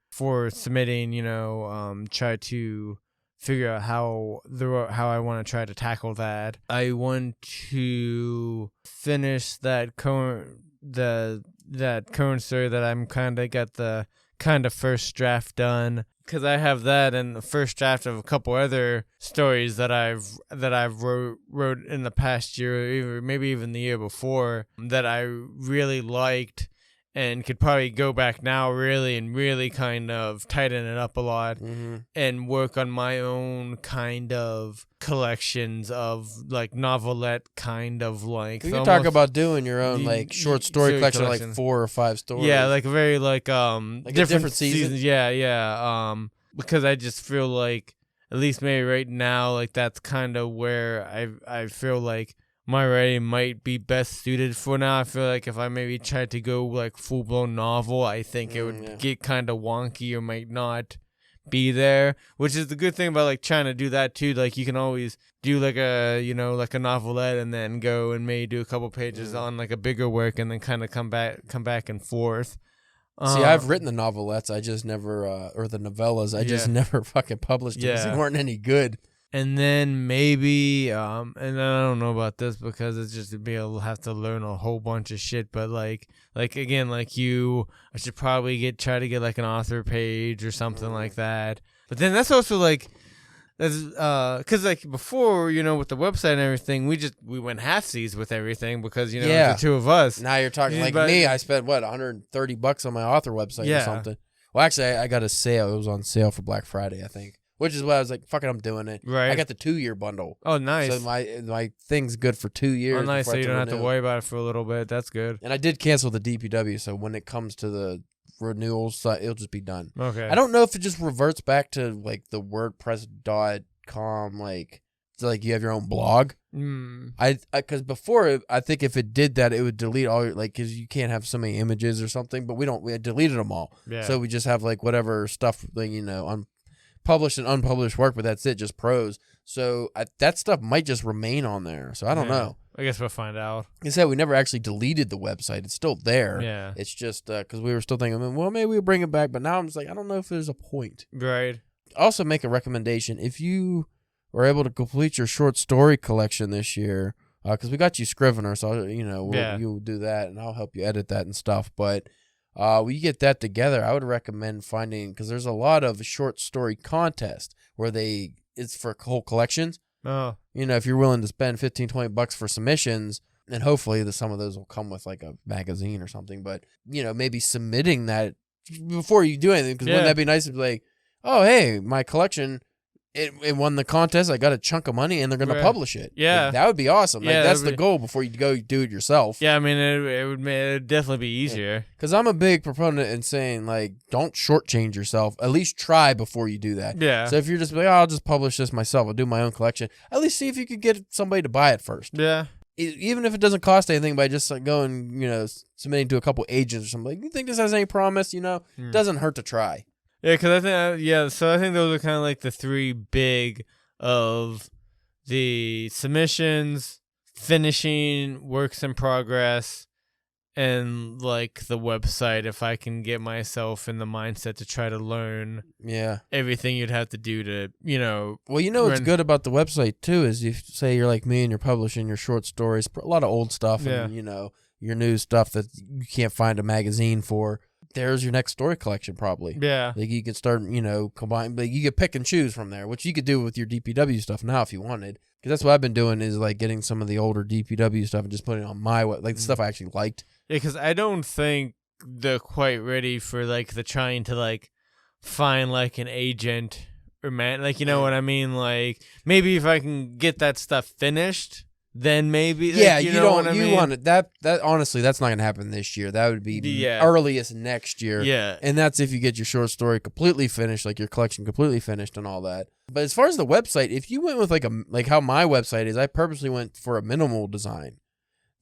submitting, try to figure out how I want to try to tackle that. I want to finish that current story that I'm kind of got the kind of first draft done, because I have that and the first draft of a couple other stories that I've wrote in the past year, or maybe even the year before, that I really liked and could probably go back now really kind of tighten it up a lot and work on my own kind of collections of like novelette kind of like. You can talk about doing your own like short story collection, like 4 or 5 stories. Yeah, like very like different seasons. Yeah. Because I just feel like, at least maybe right now, like that's kind of where I feel like my writing might be best suited for now. I feel like if I maybe tried to go like full blown novel, I think it would get kind of wonky or might not be there. Which is the good thing about like trying to do that too. Like you can always do like a like a novelette and then go and maybe do a couple pages on like a bigger work and then kind of come back and forth. See, I've written the novelettes. I just never, or the novellas. I just never fucking published them because they weren't any good. And then maybe, and I don't know about this because it's just to be able to have to learn a whole bunch of shit. But like again, like you, I should probably try to get like an author page or something like that. But then that's also like, because like before, with the website and everything, we went halfsies with everything because the 2 of us. Now you're talking like me. I spent $130 on my author website or something. Well, actually, I got a sale. It was on sale for Black Friday, I think. Which is why I was like, fuck it, I'm doing it. Right. I got the 2-year bundle. Oh, nice. So my thing's good for 2 years. Oh, nice. So you don't have to worry about it for a little bit. That's good. And I did cancel the DPW, so when it comes to the renewals, it'll just be done. Okay. I don't know if it just reverts back to like the WordPress.com, like it's like you have your own blog. Because before, I think if it did that, it would delete all your, like, because you can't have so many images or something. But we had deleted them all. Yeah. So we just have like whatever stuff, like, on published and unpublished work, but that's it, just prose. So that stuff might just remain on there. So I don't know. I guess we'll find out. Like I said, we never actually deleted the website. It's still there. Yeah. It's just because we were still thinking, well, maybe we'll bring it back. But now I'm just like, I don't know if there's a point. Right. Also make a recommendation. If you were able to complete your short story collection this year, because we got you Scrivener, so, you'll do that, and I'll help you edit that and stuff. But when you get that together, I would recommend finding, because there's a lot of short story contests where it's for whole collections. Oh. If you're willing to spend $15-20 for submissions, and hopefully some of those will come with like a magazine or something, but maybe submitting that before you do anything, because wouldn't that be nice to be like, oh, hey, my collection it won the contest. I got a chunk of money, and they're going to publish it. Yeah. Like, that would be awesome. Yeah, like, that's the goal before you go do it yourself. Yeah, I mean, it'd definitely be easier. Because I'm a big proponent in saying, like, don't shortchange yourself. At least try before you do that. Yeah. So if you're just like, I'll just publish this myself. I'll do my own collection. At least see if you could get somebody to buy it first. Yeah. Even if it doesn't cost anything by just like going, submitting to a couple agents or something. Like, you think this has any promise? It doesn't hurt to try. Yeah, because so I think those are kind of like the three big of the submissions, finishing, works in progress, and like the website. If I can get myself in the mindset to try to learn everything you'd have to do to, Well, what's good about the website too is if say you're like me and you're publishing your short stories, a lot of old stuff and, your new stuff that you can't find a magazine for. There's your next story collection probably. Yeah. Like you could start, combine, but you could pick and choose from there, which you could do with your DPW stuff now if you wanted. Because that's what I've been doing is like getting some of the older DPW stuff and just putting it on my the stuff I actually liked. Yeah, because I don't think they're quite ready for like the trying to like find like an agent or man, like what I mean. Like maybe if I can get that stuff finished. Then maybe you want it that honestly that's not gonna happen this year. That would be earliest next year. Yeah, and that's if you get your short story completely finished, like your collection completely finished and all that. But as far as the website, if you went with like how my website is, I purposely went for a minimal design.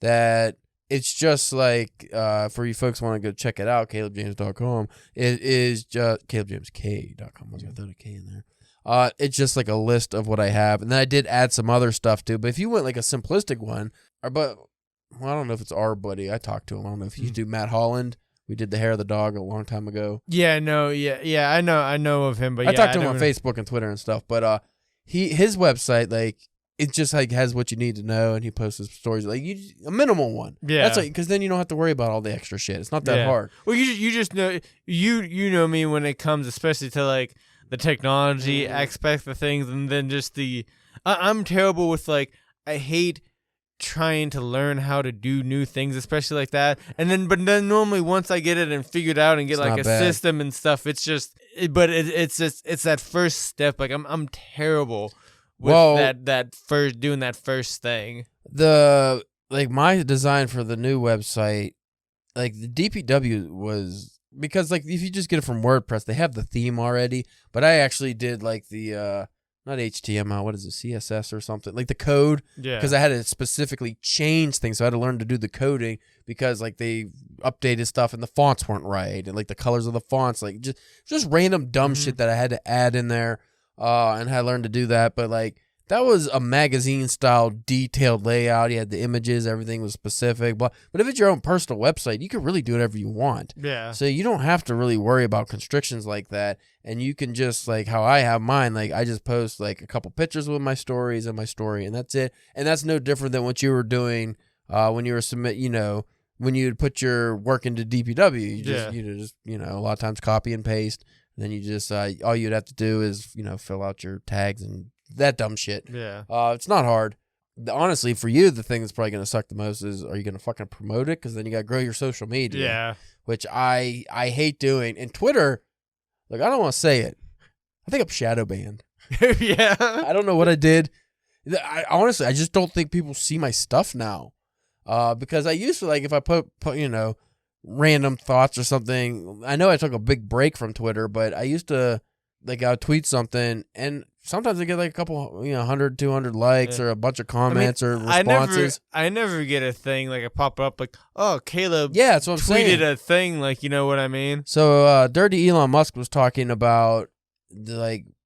That it's just like for you folks want to go check it out, CalebJames.com. It is just CalebJamesK.com. I was gonna throw a K in there. It's just like a list of what I have, and then I did add some other stuff too. But if you went like a simplistic one, I don't know if it's our buddy. I talked to him. I don't know if you do Matt Holland. We did the hair of the dog a long time ago. Yeah, no, yeah, I know of him. But I talked to him on Facebook and Twitter and stuff. But his website like it just like has what you need to know, and he posts his stories like a minimal one. Yeah, that's like because then you don't have to worry about all the extra shit. It's not that hard. Well, you just know you know me when it comes, especially to like. The technology aspect of things, and then just I'm terrible with like I hate trying to learn how to do new things, especially like that. But then normally once I get it and figured out and get like a system and stuff, it's just it's that first step. Like I'm terrible with that first doing that first thing. My design for the new website, like the DPW was. Because, like, if you just get it from WordPress, they have the theme already. But I actually did, like, the, not HTML, what is it, CSS or something? Like, the code. Yeah. Because I had to specifically change things. So I had to learn to do the coding because, like, they updated stuff and the fonts weren't right. And, like, the colors of the fonts. Like, just random dumb shit that I had to add in there. And I learned to do that. But, like, that was a magazine-style detailed layout. You had the images. Everything was specific. But if it's your own personal website, you can really do whatever you want. Yeah. So you don't have to really worry about constrictions like that. And you can just, like, how I have mine, like, I just post, like, a couple pictures with my stories and my story, and that's it. And that's no different than what you were doing when you were when you would put your work into DPW. You just, a lot of times copy and paste. And then you just, all you'd have to do is, fill out your tags and that dumb shit. Yeah. It's not hard. Honestly, for you, the thing that's probably going to suck the most is, are you going to fucking promote it? Because then you got to grow your social media. Yeah. Which I hate doing. And Twitter, like, I don't want to say it. I think I'm shadow banned. Yeah. I don't know what I did. Honestly, I just don't think people see my stuff now. Because I used to, like, if I put random thoughts or something. I know I took a big break from Twitter, but I used to, like, I would tweet something and sometimes I get like a couple, 100, 200 likes or a bunch of comments or responses. I never get a thing like a pop up like, oh, Caleb that's what I'm tweeted saying. A thing, like, you know what I mean? So Dirty Elon Musk was talking about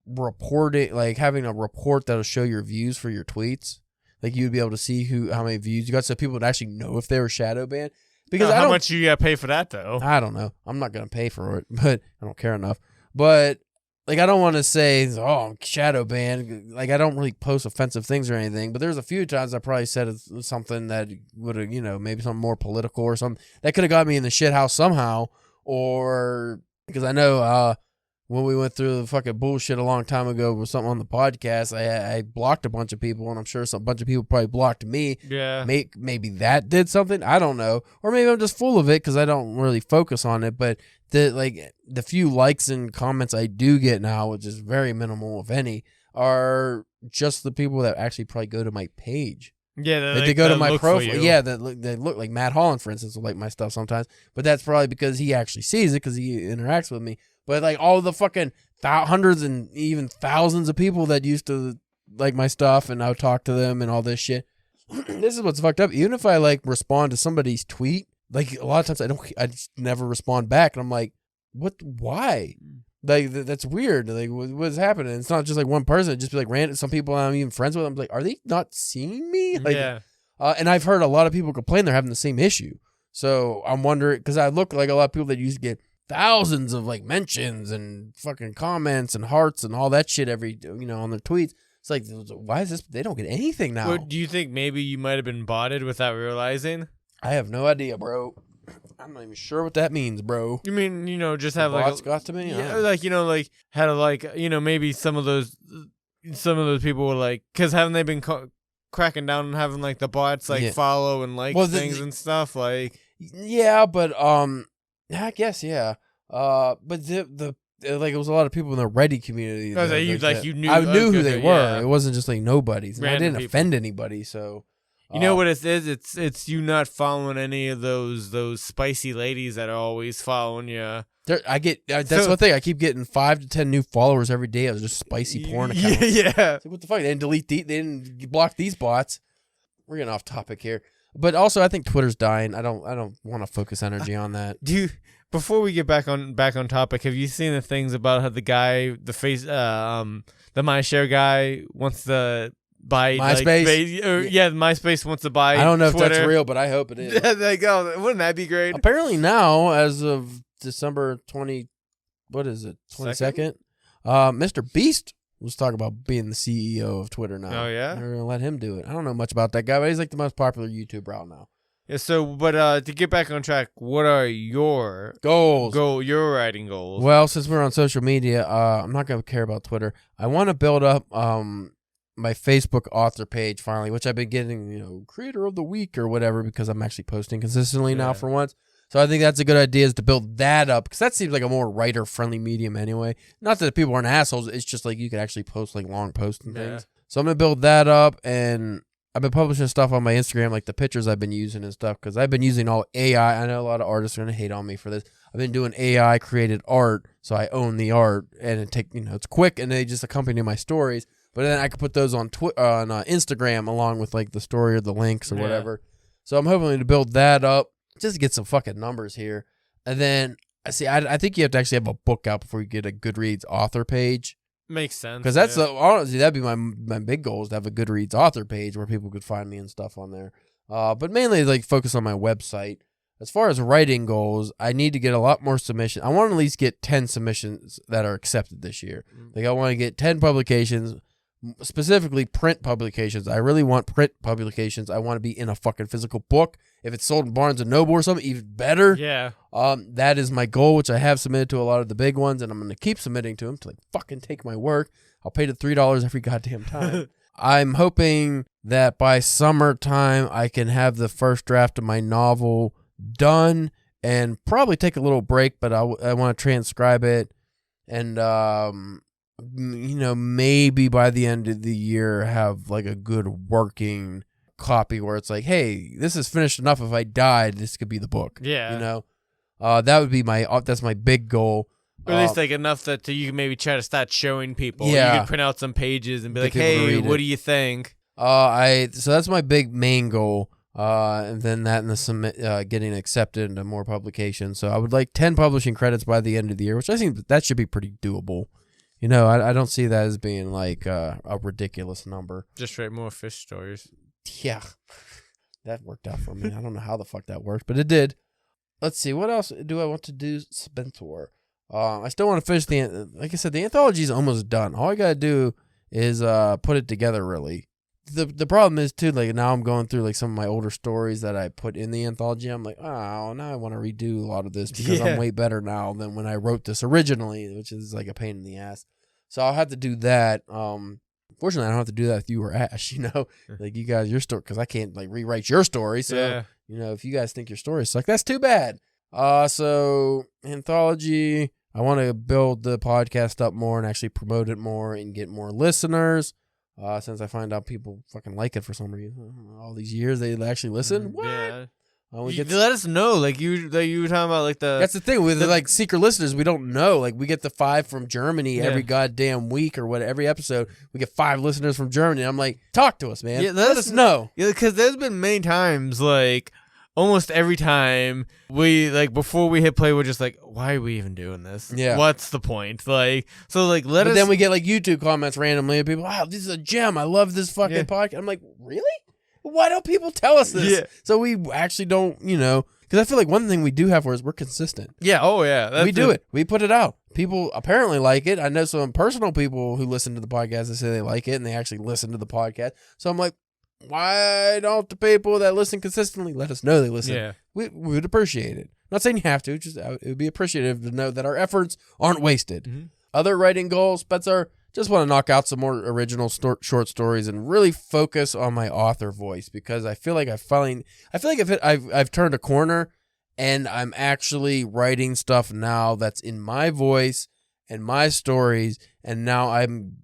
reporting, like having a report that'll show your views for your tweets. Like you'd be able to see how many views you got, so people would actually know if they were shadow banned. Because how much you gotta pay for that though? I don't know. I'm not gonna pay for it, but I don't care enough. But like, I don't want to say, oh, I'm shadow banned. Like, I don't really post offensive things or anything. But there's a few times I probably said something that would have, maybe something more political or something that could have got me in the shit house somehow. Or because I know when we went through the fucking bullshit a long time ago with something on the podcast, I blocked a bunch of people, and I'm sure a bunch of people probably blocked me. Yeah. Maybe that did something. I don't know. Or maybe I'm just full of it because I don't really focus on it. But the few likes and comments I do get now, which is very minimal, if any, are just the people that actually probably go to my page. Yeah, they go to my profile. Yeah, they look like Matt Holland, for instance, will like my stuff sometimes. But that's probably because he actually sees it because he interacts with me. But like all the fucking hundreds and even thousands of people that used to like my stuff, and I would talk to them and all this shit. This is what's fucked up. Even if I like respond to somebody's tweet, like a lot of times I just never respond back, and I'm like, what? Why? Like that's weird. Like what's happening? It's not just like one person. It just be like random. Some people I'm even friends with. I'm like, are they not seeing me? Like, yeah. And I've heard a lot of people complain they're having the same issue. So I'm wondering, because I look like a lot of people that used to get thousands of like mentions and fucking comments and hearts and all that shit every on their tweets. It's like, why is this? They don't get anything now. Well, do you think maybe you might have been botted without realizing? I have no idea, bro. I'm not even sure what that means, bro. You mean, just have the like bots got to me? Yeah, like had maybe some of those people were like, because haven't they been cracking down and having like the bots like follow and like things and stuff like. Yeah, but I guess yeah. But the like it was a lot of people in the Reddit community. You knew. I knew who they were. Yeah. It wasn't just like nobodies. I didn't offend anybody, so. You know what it is? It's you not following any of those spicy ladies that are always following you. That's one thing. I keep getting 5 to 10 new followers every day. I was just spicy porn accounts. Yeah. Like, what the fuck? They didn't delete they didn't block these bots. We're getting off topic here. But also I think Twitter's dying. I don't want to focus energy on that. Before we get back on topic, have you seen the things about how the guy, the MyShare guy wants to buy MySpace? MySpace wants to buy. I don't know Twitter. if that's real, but I hope it is. Wouldn't that be great? Apparently now, as of December 22nd, Mr. Beast was talking about being the CEO of Twitter now. Oh yeah, they're gonna let him do it. I don't know much about that guy, but he's like the most popular YouTuber out now. Yeah. So, but to get back on track, what are your goals? Your writing goals? Well, since we're on social media, I'm not gonna care about Twitter. I want to build up my Facebook author page finally, which I've been getting, creator of the week or whatever, because I'm actually posting consistently now for once. So I think that's a good idea, is to build that up, because that seems like a more writer-friendly medium anyway. Not that people aren't assholes. It's just like you can actually post like long posts and things. So I'm going to build that up, and I've been publishing stuff on my Instagram, like the pictures I've been using and stuff, because I've been using all AI. I know a lot of artists are going to hate on me for this. I've been doing AI-created art, so I own the art, and it's quick, and they just accompany my stories. But then I could put those on Instagram along with like the story or the links or whatever. So I'm hoping to build that up, just to get some fucking numbers here. And then I think you have to actually have a book out before you get a Goodreads author page. Makes sense. Because that's honestly, that'd be my big goal, is to have a Goodreads author page where people could find me and stuff on there. But mainly like focus on my website. As far as writing goals, I need to get a lot more submissions. I want to at least get 10 submissions that are accepted this year. Like I want to get 10 publications, specifically print publications. I really want print publications. I want to be in a fucking physical book. If it's sold in Barnes & Noble or something, even better. Yeah. That is my goal, which I have submitted to a lot of the big ones, and I'm going to keep submitting to them to like fucking take my work. I'll pay the $3 every goddamn time. I'm hoping that by summertime I can have the first draft of my novel done, and probably take a little break, but I want to transcribe it, and maybe by the end of the year have like a good working copy where it's like, hey, this is finished enough. If I died, this could be the book. Yeah. That would be that's my big goal. Or at least like enough that you can maybe try to start showing people. Yeah. You can print out some pages and be like, hey, what do you think? So that's my big main goal. And then that and the getting accepted into more publications. So I would like 10 publishing credits by the end of the year, which I think that should be pretty doable. I don't see that as being like a ridiculous number. Just write more fish stories. Yeah, that worked out for me. I don't know how the fuck that worked, but it did. Let's see, what else do I want to do, Spencer? I still want to finish like I said, the anthology is almost done. All I gotta do is put it together, really. The problem is too, like now I'm going through like some of my older stories that I put in the anthology. I'm like, oh, now I want to redo a lot of this because I'm way better now than when I wrote this originally, which is like a pain in the ass. So I'll have to do that. Fortunately, I don't have to do that with you or Ash. Like you guys, your story, because I can't like rewrite your story. So if you guys think your story sucks, that's too bad. So anthology, I want to build the podcast up more and actually promote it more and get more listeners. Since I find out people fucking like it for some reason. All these years they actually listen. What? Yeah. Let us know, like you were talking about, like that's the thing with like secret listeners. We don't know. Like we get the 5 from Germany every goddamn week or what. Every episode we get 5 listeners from Germany. I'm like, talk to us, man. Yeah, let us know. Yeah, because there's been many times, like almost every time we like before we hit play, we're just like, why are we even doing this? Yeah, what's the point? Like, so like But then we get like YouTube comments randomly of people. Wow, this is a gem. I love this fucking podcast. I'm like, really? Why don't people tell us this? Yeah. So we actually don't, because I feel like one thing we do have for us, we're consistent. Yeah. Oh, yeah. We do it. We put it out. People apparently like it. I know some personal people who listen to the podcast that say they like it and they actually listen to the podcast. So I'm like, why don't the people that listen consistently let us know they listen? Yeah. We would appreciate it. I'm not saying you have to. Just it would be appreciative to know that our efforts aren't wasted. Mm-hmm. Other writing goals, Spencer. Just want to knock out some more original short stories and really focus on my author voice because I feel like I've turned a corner and I'm actually writing stuff now that's in my voice and my stories, and now I'm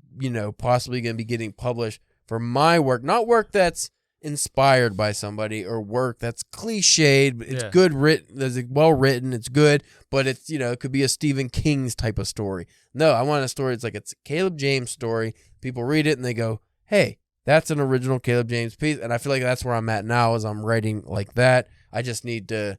possibly going to be getting published for my work, not work that's inspired by somebody or work that's cliched. It's good written, it's well written, it's good, but it's it could be a Stephen King's type of story. No, I want a story. It's like it's a Caleb James story. People read it and they go, "Hey, that's an original Caleb James piece." And I feel like that's where I'm at now, is I'm writing like that. I just need to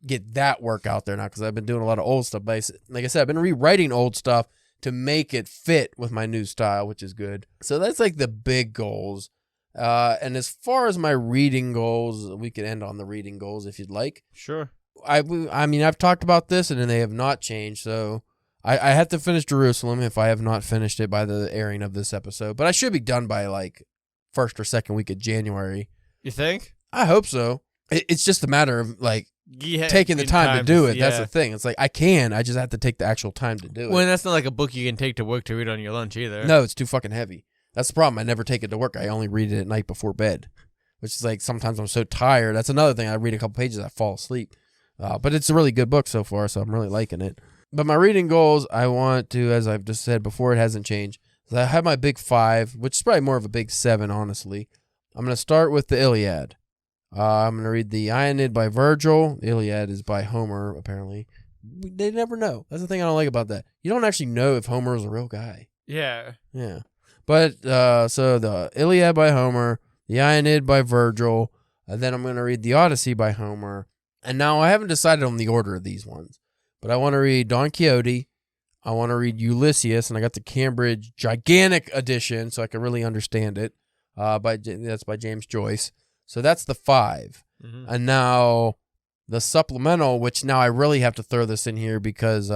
get that work out there now because I've been doing a lot of old stuff. But like I said, I've been rewriting old stuff to make it fit with my new style, which is good. So that's like the big goals. And as far as my reading goals, we could end on the reading goals if you'd like. Sure. I mean, I've talked about this and they have not changed. So I have to finish Jerusalem if I have not finished it by the airing of this episode. But I should be done by like first or second week of January. You think? I hope so. It's just a matter of like taking the time to do it. That's the thing. It's like I just have to take the actual time to do it. Well, and that's not like a book you can take to work to read on your lunch either. No, it's too fucking heavy. That's the problem. I never take it to work. I only read it at night before bed, which is like sometimes I'm so tired. That's another thing. I read a couple pages, I fall asleep. But it's a really good book so far, so I'm really liking it. But my reading goals, I want to, as I've just said before, it hasn't changed. I have my big 5, which is probably more of a big 7, honestly. I'm going to start with the Iliad. I'm going to read the Aeneid by Virgil. The Iliad is by Homer, apparently. They never know. That's the thing I don't like about that. You don't actually know if Homer is a real guy. Yeah. Yeah. But, so the Iliad by Homer, the Aeneid by Virgil, and then I'm going to read the Odyssey by Homer. And now I haven't decided on the order of these ones, but I want to read Don Quixote. I want to read Ulysses, and I got the Cambridge gigantic edition so I can really understand it. That's by James Joyce. So that's the 5. Mm-hmm. And now the supplemental, which now I really have to throw this in here because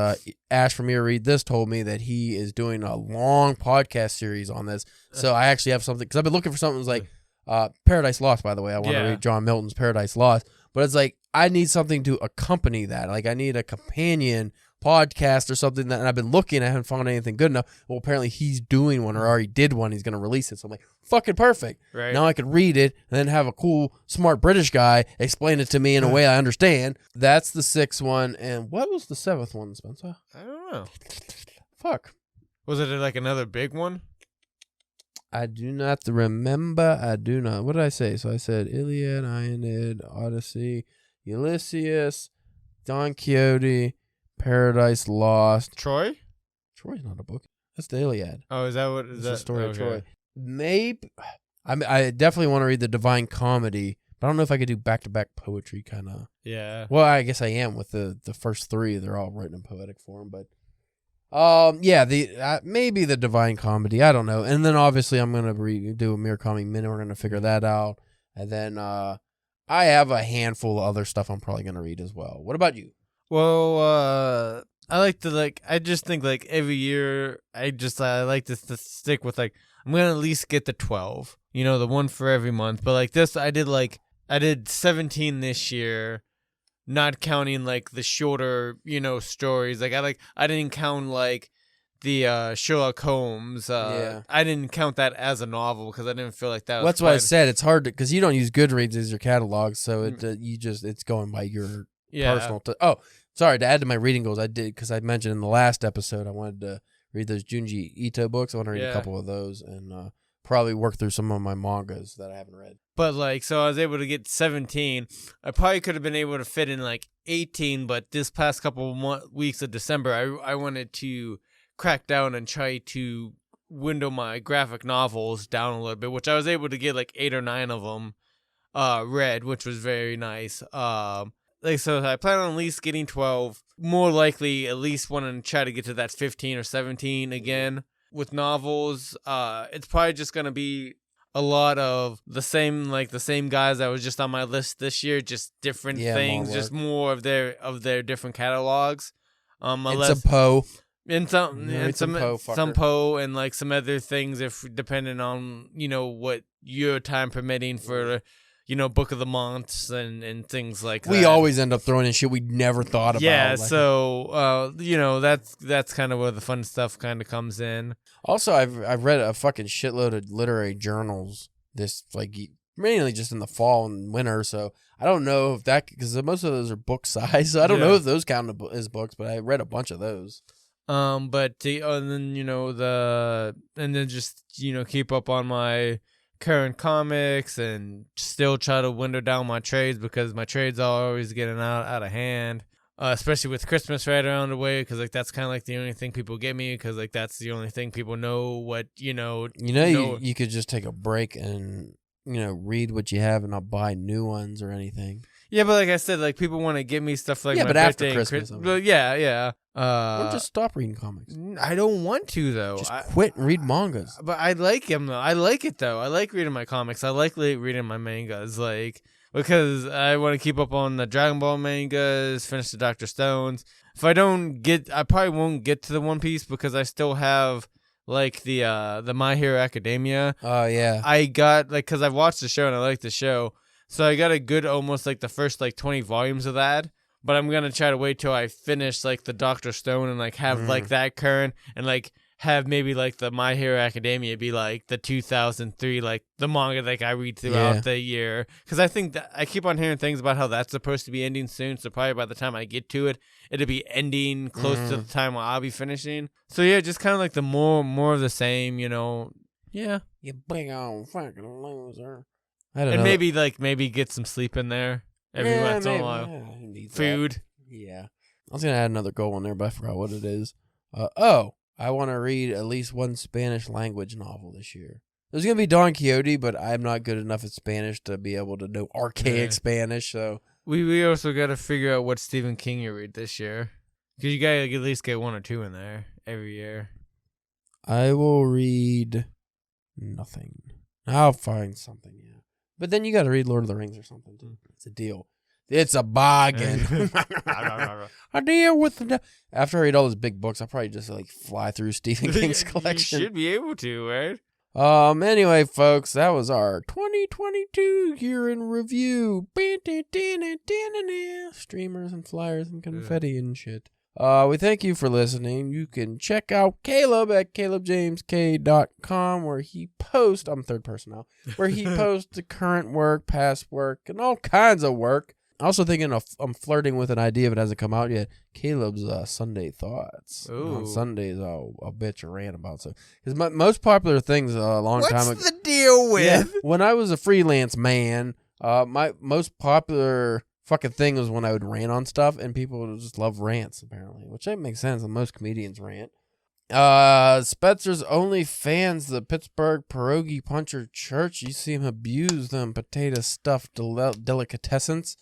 Ash from Here Read This told me that he is doing a long podcast series on this. So I actually have something, because I've been looking for something that's like Paradise Lost, by the way. I want to read John Milton's Paradise Lost. But it's like I need something to accompany that. Like I need a companion podcast or something that, and I've been looking, I haven't found anything good enough. Well, apparently he's doing one or already did one. He's going to release it. So I'm like, fucking perfect. Right. Now I could read it and then have a cool, smart British guy explain it to me in a way I understand. That's the 6th one. And what was the 7th one, Spencer? I don't know. Fuck. Was it like another big one? I do not remember. I do not. What did I say? So I said Iliad, Aeneid, Odyssey, Ulysses, Don Quixote, Paradise Lost. Troy? Troy's not a book. That's the Iliad. Oh, is that what is it's that? The story of Troy. Maybe. I definitely want to read the Divine Comedy, but I don't know if I could do back-to-back poetry kind of. Yeah. Well, I guess I am with the first 3. They're all written in poetic form, but. Yeah, maybe the Divine Comedy. I don't know. And then obviously I'm going to do a Mere Comedy Minute. We're going to figure that out. And then I have a handful of other stuff I'm probably going to read as well. What about you? Well, I just think like every year I like to stick with like, I'm going to at least get the 12, the one for every month. But like this, I did 17 this year. Not counting like the shorter, stories. Like I didn't count like the Sherlock Holmes. I didn't count that as a novel because I didn't feel like that. Well, that's why I said it's hard because you don't use Goodreads as your catalog, so it's going by your personal. So Sorry, to add to my reading goals, I did, because I mentioned in the last episode I wanted to read those Junji Ito books. I want to read a couple of those and probably work through some of my mangas that I haven't read. But, like, so I was able to get 17. I probably could have been able to fit in, like, 18, but this past couple weeks of December, I wanted to crack down and try to window my graphic novels down a little bit, which I was able to get, like, 8 or 9 of them read, which was very nice. So I plan on at least getting 12. More likely, at least want to try to get to that 15 or 17 again. With novels, it's probably just going to be a lot of the same guys that was just on my list this year, just different things, just more of their different catalogs. It's a Poe. And some Poe and like some other things, if depending on what your time permitting for Book of the Months and things like that. We always end up throwing in shit we never thought about. Yeah, so that's kind of where the fun stuff kind of comes in. Also, I've read a fucking shitload of literary journals this mainly just in the fall and winter. So I don't know if that, because most of those are book size. So I don't know if those count as books, but I read a bunch of those. But then just keep up on my current comics and still try to window down my trades, because my trades are always getting out of hand, especially with Christmas right around the way, because like that's kind of like the only thing people get me, because like that's the only thing people know what you could just take a break and read what you have and not buy new ones or anything. Yeah, but like I said, like people want to give me stuff like my but birthday after Christmas. Yeah. Or just stop reading comics. I don't want to though. Just quit and read mangas. But I like them though. I like it though. I like reading my comics. I like reading my mangas, because I want to keep up on the Dragon Ball mangas, finish the Dr. Stones. If I don't I probably won't get to the One Piece, because I still have like the My Hero Academia. Oh yeah. I got because I've watched the show and I like the show. So I got a good almost like the first 20 volumes of that, but I'm going to try to wait till I finish the Dr. Stone and have that current, and have maybe the My Hero Academia be the 2003 the manga I read throughout the year, cuz I think that I keep on hearing things about how that's supposed to be ending soon, so probably by the time I get to it, it'll be ending close to the time I'll be finishing. So yeah, just kind of the more of the same, Yeah. You big old fucking loser. And maybe get some sleep in there every once in a while. Yeah, food. That. Yeah. I was going to add another goal on there, but I forgot what it is. I want to read at least one Spanish language novel this year. There's going to be Don Quixote, but I'm not good enough at Spanish to be able to know archaic Spanish. So we also got to figure out what Stephen King you read this year, because you got to at least get 1 or 2 in there every year. I will read nothing. I'll find something, yeah. But then you got to read Lord of the Rings or something, too. It's a deal. It's a bargain. A deal with the... After I read all those big books, I'll probably just fly through Stephen King's collection. You should be able to, right? Anyway, folks, that was our 2022 year in review. Streamers and flyers and confetti and shit. We thank you for listening. You can check out Caleb at calebjamesk.com, where he posts, I'm third person now, where he posts the current work, past work, and all kinds of work. Also thinking I'm flirting with an idea, but it hasn't come out yet. Caleb's Sunday Thoughts. Ooh. On Sundays, I'll bitch or rant about. So, because my most popular things a long time ago. What's the deal with? Yeah, when I was a freelance man, my most popular fucking thing was when I would rant on stuff, and people would just love rants, apparently, which that makes sense. Most comedians rant. Spetzer's OnlyFans, the Pittsburgh Pierogi Puncher Church. You see him abuse them potato stuffed delicatessens.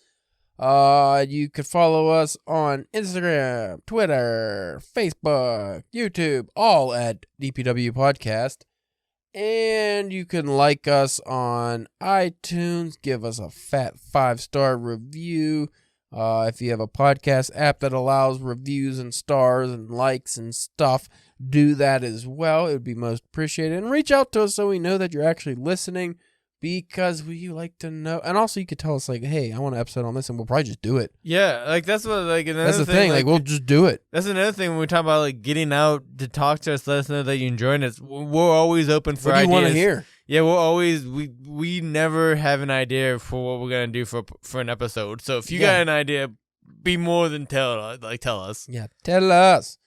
You could follow us on Instagram, Twitter, Facebook, YouTube, all at DPW Podcast. And you can like us on iTunes. Give us a fat 5-star review. If you have a podcast app that allows reviews and stars and likes and stuff, do that as well. It would be most appreciated. And reach out to us so we know that you're actually listening, because we like to know. And also you could tell us hey, I want an episode on this, and we'll probably just do it. Yeah, that's what that's the thing. We'll just do it. That's another thing when we talk about getting out to talk to us, let us know that you're enjoying it. We're always open for ideas. What do you want to hear? Yeah, we're always we never have an idea for what we're gonna do for an episode. So if you got an idea, be more than tell us. Yeah, tell us.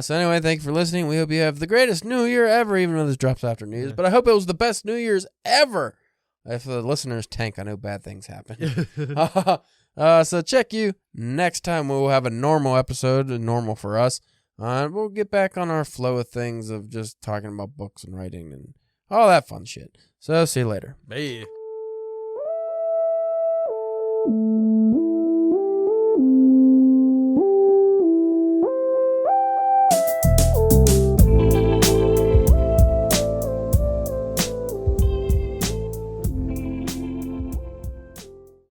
So anyway, thank you for listening. We hope you have the greatest New Year ever, even though this drops after New Year's. But I hope it was the best New Year's ever. If the listeners tank, I know bad things happen. So check you next time. We'll have a normal episode, normal for us. We'll get back on our flow of things of just talking about books and writing and all that fun shit. So see you later. Bye.